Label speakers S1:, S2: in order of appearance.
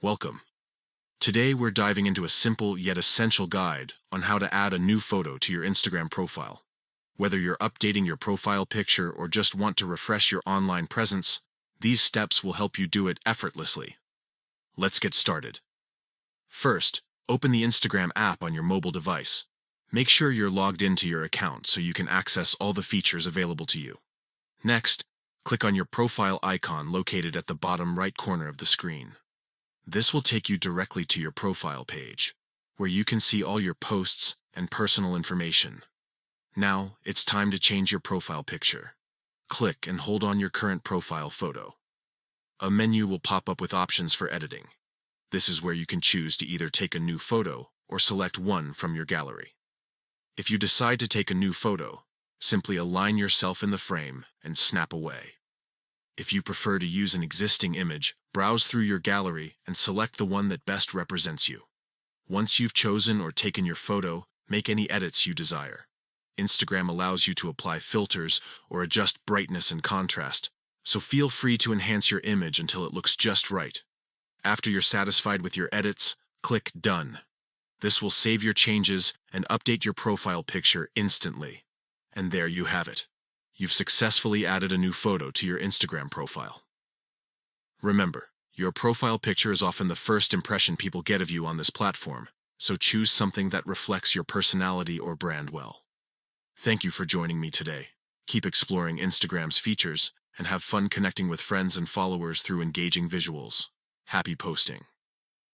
S1: Welcome. Today we're diving into a simple yet essential guide on how to add a new photo to your Instagram profile. Whether you're updating your profile picture or just want to refresh your online presence, these steps will help you do it effortlessly. Let's get started. First, open the Instagram app on your mobile device. Make sure you're logged into your account so you can access all the features available to you. Next, click on your profile icon located at the bottom right corner of the screen. This will take you directly to your profile page, where you can see all your posts and personal information. Now, it's time to change your profile picture. Click and hold on your current profile photo. A menu will pop up with options for editing. This is where you can choose to either take a new photo or select one from your gallery. If you decide to take a new photo, simply align yourself in the frame and snap away. If you prefer to use an existing image, browse through your gallery and select the one that best represents you. Once you've chosen or taken your photo, make any edits you desire. Instagram allows you to apply filters or adjust brightness and contrast, so feel free to enhance your image until it looks just right. After you're satisfied with your edits, click Done. This will save your changes and update your profile picture instantly. And there you have it. You've successfully added a new photo to your Instagram profile. Remember, your profile picture is often the first impression people get of you on this platform, so choose something that reflects your personality or brand well. Thank you for joining me today. Keep exploring Instagram's features and have fun connecting with friends and followers through engaging visuals. Happy posting!